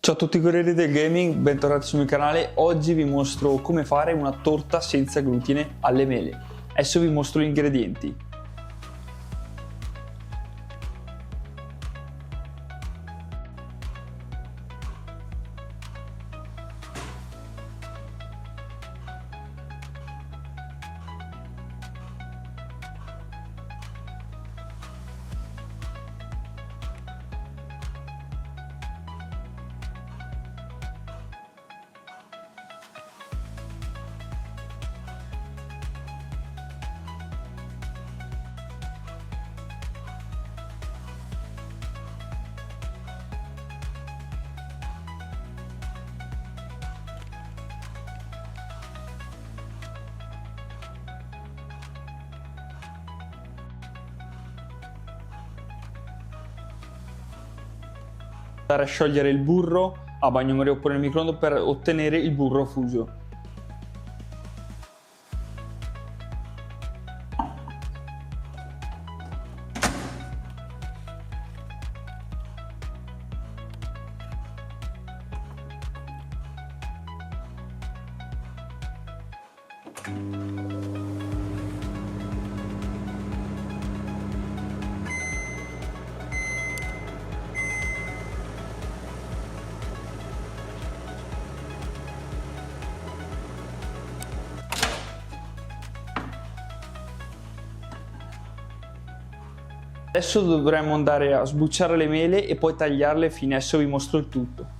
Ciao a tutti i corrieri del gaming, bentornati sul mio canale. Oggi vi mostro come fare una torta senza glutine alle mele. Adesso vi mostro gli ingredienti. Andare a sciogliere il burro a bagnomaria oppure nel microonde per ottenere il burro fuso. Adesso dovremmo andare a sbucciare le mele e poi tagliarle fine. Adesso vi mostro il tutto.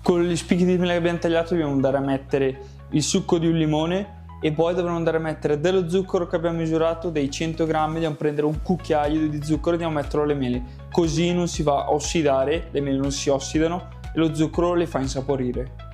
Con gli spicchi di mela che abbiamo tagliato dobbiamo andare a mettere il succo di un limone e poi dovremo andare a mettere dello zucchero che abbiamo misurato, dei 100 grammi, dobbiamo prendere un cucchiaio di zucchero e andiamo a metterlo alle mele, così non si va a ossidare, le mele non si ossidano e lo zucchero le fa insaporire.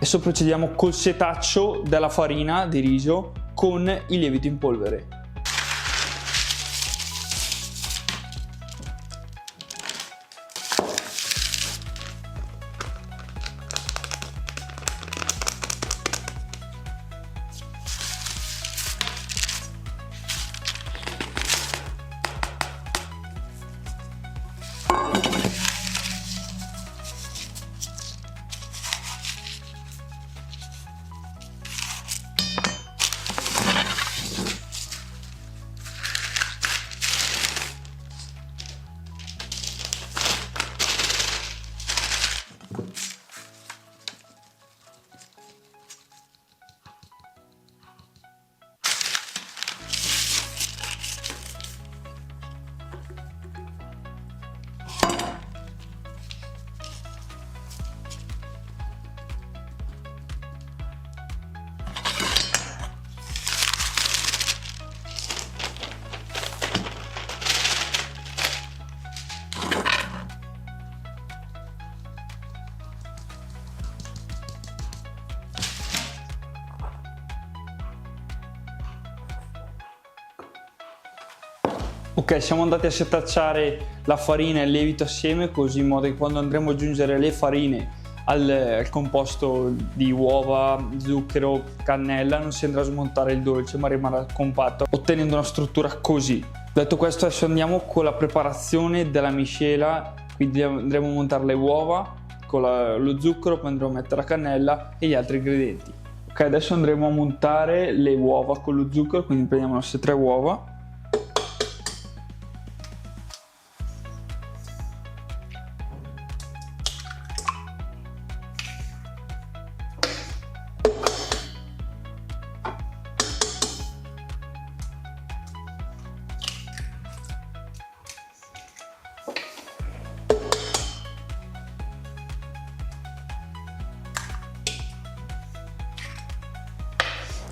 Adesso procediamo col setaccio della farina di riso con il lievito in polvere. Ok, siamo andati a setacciare la farina e il lievito assieme, così in modo che quando andremo ad aggiungere le farine al composto di uova, zucchero, cannella non si andrà a smontare il dolce ma rimarrà compatto, ottenendo una struttura così. Detto questo, adesso andiamo con la preparazione della miscela, quindi andremo a montare le uova con lo zucchero, poi andremo a mettere la cannella e gli altri ingredienti. Ok, adesso andremo a montare le uova con lo zucchero, quindi prendiamo le nostre 3 uova.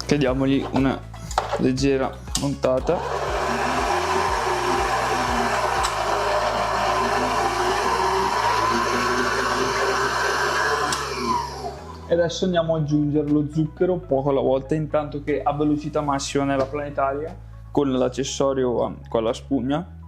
Che diamogli una leggera montata. E adesso andiamo ad aggiungere lo zucchero poco alla volta, intanto che a velocità massima nella planetaria con l'accessorio con la spugna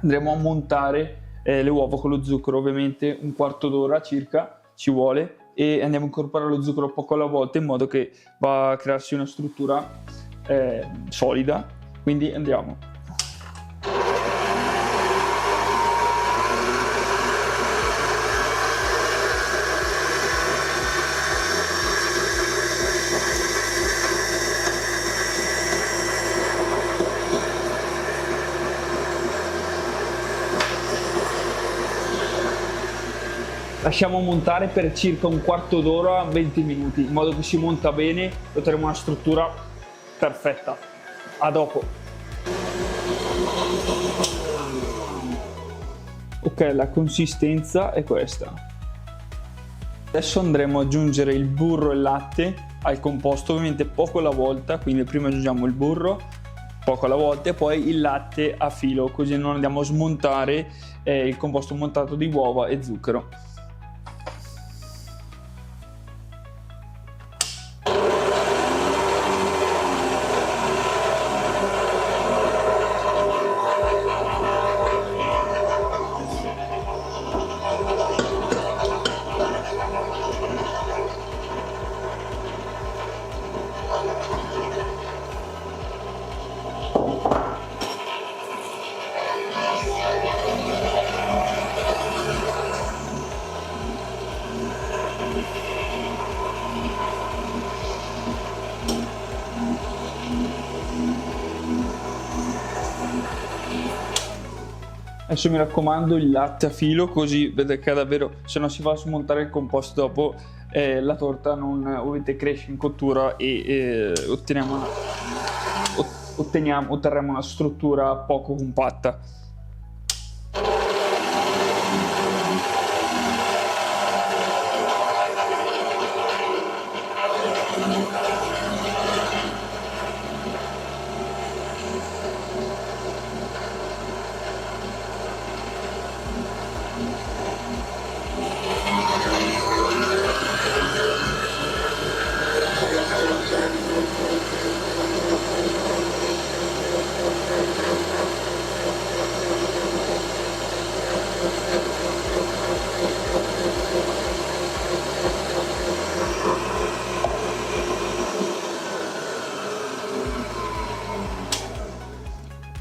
andremo a montare le uova con lo zucchero, ovviamente un quarto d'ora circa ci vuole, e andiamo a incorporare lo zucchero poco alla volta in modo che va a crearsi una struttura solida. Quindi andiamo. Lasciamo montare per circa un quarto d'ora, 20 minuti, in modo che si monta bene e otterremo una struttura perfetta. A dopo. Ok, la consistenza è questa. Adesso andremo ad aggiungere il burro e il latte al composto, ovviamente poco alla volta, quindi prima aggiungiamo il burro poco alla volta e poi il latte a filo, così non andiamo a smontare il composto montato di uova e zucchero. Adesso mi raccomando il latte a filo, così vedete che davvero, se non si fa smontare il composto dopo la torta non ovviamente cresce in cottura e otterremo una struttura poco compatta.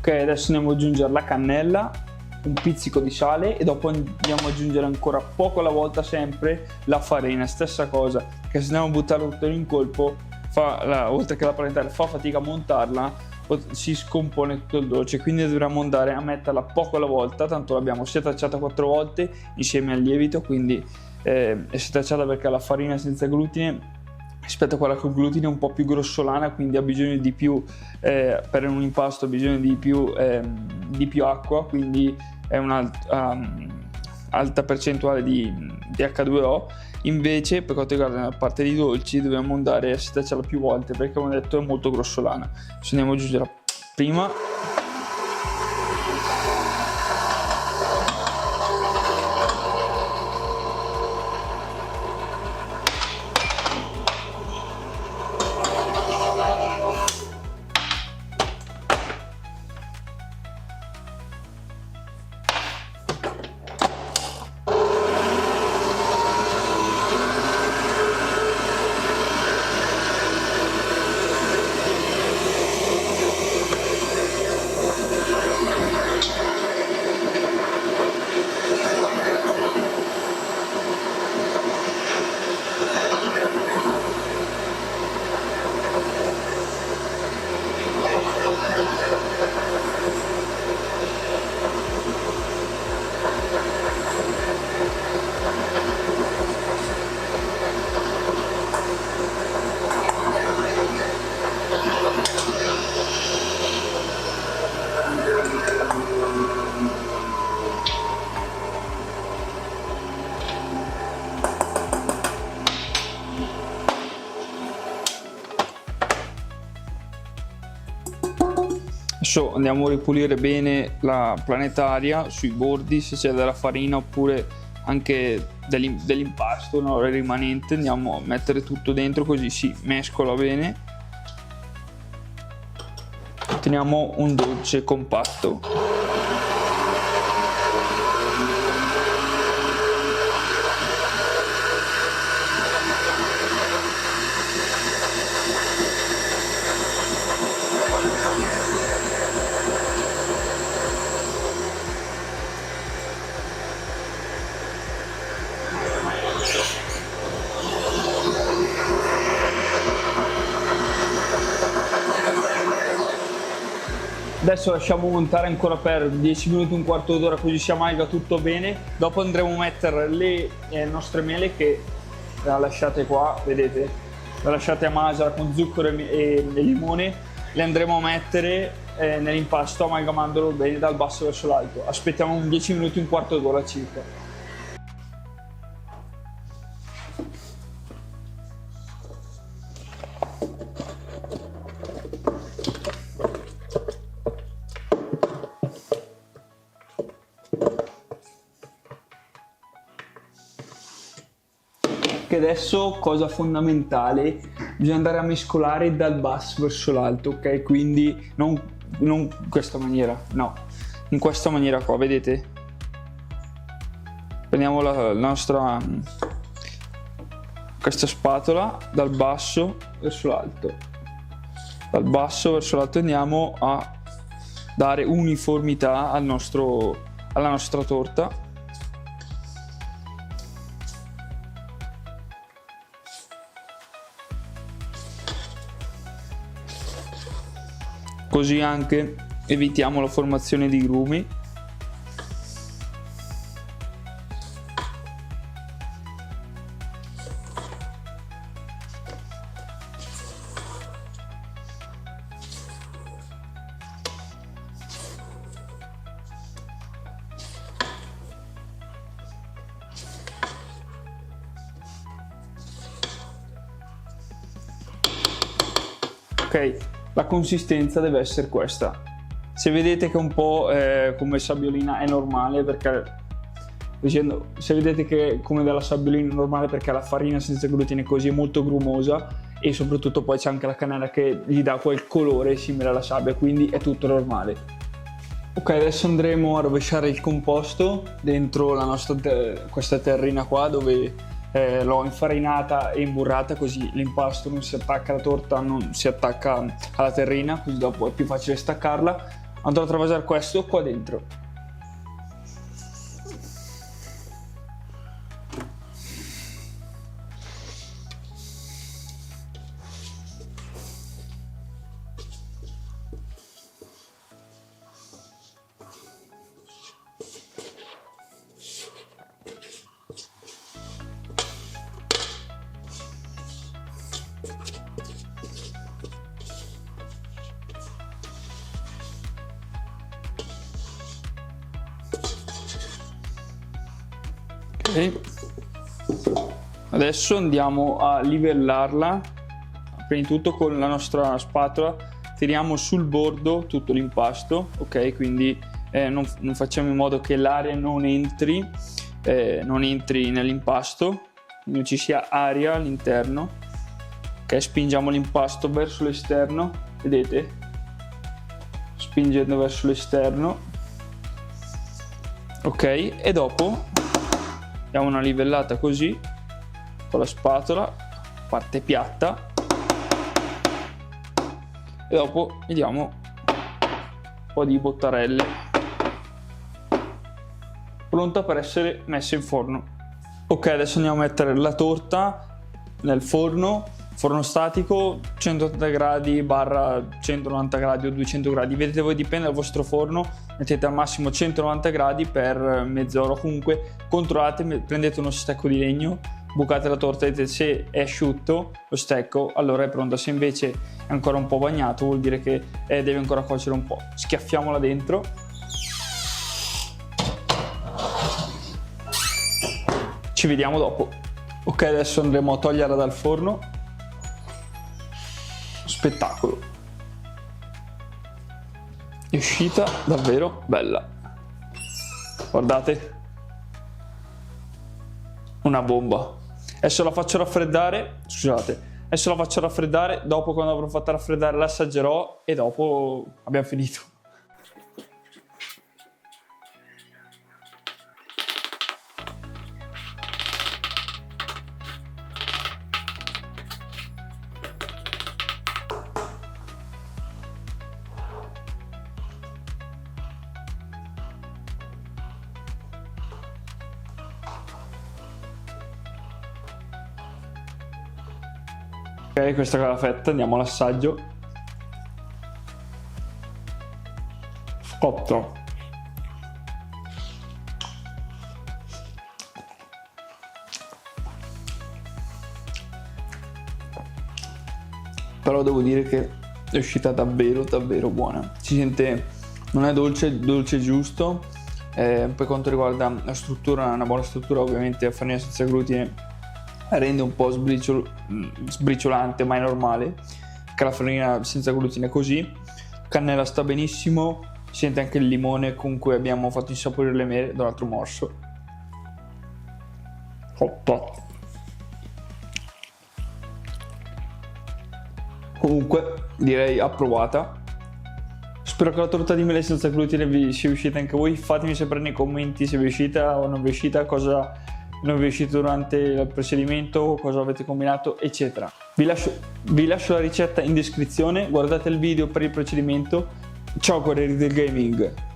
Ok, adesso andiamo ad aggiungere la cannella, un pizzico di sale e dopo andiamo ad aggiungere ancora poco alla volta sempre la farina, stessa cosa, che se andiamo a buttarlo tutto in colpo, oltre che la planetaria fa fatica a montarla, si scompone tutto il dolce, quindi dovremmo andare a metterla poco alla volta, tanto l'abbiamo setacciata 4 volte insieme al lievito, quindi è setacciata perché la farina senza glutine rispetto a quella con glutine è un po' più grossolana, quindi ha bisogno di più, per un impasto ha bisogno di più acqua, quindi è un'alta percentuale di H2O. Invece per quanto riguarda la parte di dolci dobbiamo andare a setacciarla più volte perché, come ho detto, è molto grossolana. Adesso andiamo ad aggiungere prima Adesso andiamo a ripulire bene la planetaria sui bordi, se c'è della farina oppure anche dell'impasto, no, rimanente. Andiamo a mettere tutto dentro così si mescola bene. Otteniamo un dolce compatto. Adesso lasciamo montare ancora per 10 minuti, un quarto d'ora, così si amalga tutto bene. Dopo andremo a mettere le nostre mele che le lasciate qua, vedete? Le lasciate a masera con zucchero e limone. Le andremo a mettere nell'impasto amalgamandolo bene dal basso verso l'alto. Aspettiamo un 10 minuti, un quarto d'ora circa. Che adesso, cosa fondamentale, bisogna andare a mescolare dal basso verso l'alto, ok? Quindi non in questa maniera, no, in questa maniera qua, vedete? Prendiamo la nostra questa spatola dal basso verso l'alto, dal basso verso l'alto, andiamo a dare uniformità alla nostra torta. Così anche evitiamo la formazione di grumi. Ok, la consistenza deve essere questa. Se vedete che è un po' come sabbiolina, è normale, perché se vedete che come della sabbiolina è normale, perché la farina senza glutine così è molto grumosa, e soprattutto poi c'è anche la cannella che gli dà quel colore simile alla sabbia, quindi è tutto normale. Ok, adesso andremo a rovesciare il composto dentro questa terrina qua, dove l'ho infarinata e imburrata, così l'impasto non si attacca alla torta, non si attacca alla terrina, così dopo è più facile staccarla. Andrò a travasare questo qua dentro. Ok, adesso andiamo a livellarla. Prima di tutto con la nostra spatola tiriamo sul bordo tutto l'impasto, ok? Quindi non facciamo in modo che l'aria non entri nell'impasto, non ci sia aria all'interno. Ok, spingiamo l'impasto verso l'esterno, vedete? Spingendo verso l'esterno. Ok, e dopo diamo una livellata così con la spatola, parte piatta, e dopo gli diamo un po' di bottarelle, pronta per essere messa in forno. Ok, adesso andiamo a mettere la torta nel forno statico 180 gradi barra 190 gradi o 200 gradi, vedete voi, dipende dal vostro forno, mettete al massimo 190 gradi per mezz'ora. Comunque controllate, prendete uno stecco di legno, bucate la torta, vedete se è asciutto lo stecco, allora è pronta. Se invece è ancora un po' bagnato, vuol dire che deve ancora cuocere un po'. Schiaffiamola dentro. Ci vediamo dopo. Ok, adesso andremo a toglierla dal forno. Spettacolo, è uscita davvero bella, guardate, una bomba. Adesso la faccio raffreddare, scusate, adesso la faccio raffreddare, dopo quando avrò fatto raffreddare la assaggerò e dopo abbiamo finito. Ok, questa è la fetta, andiamo all'assaggio. Cotta. Però devo dire che è uscita davvero davvero buona. Si sente, non è dolce, dolce giusto. Per quanto riguarda la struttura, una buona struttura, ovviamente la farina senza glutine rende un po' sbriciolante, ma è normale che la farina senza glutine è così. Cannella sta benissimo, si sente anche il limone con cui abbiamo fatto insaporire le mele. Da un altro morso. Hoppa. Comunque direi approvata. Spero che la torta di mele senza glutine vi sia uscita anche a voi. Fatemi sapere nei commenti se vi è uscita o non vi è uscita, cosa non vi è uscito durante il procedimento, cosa avete combinato, eccetera. Vi lascio la ricetta in descrizione, guardate il video per il procedimento. Ciao guerrieri del gaming!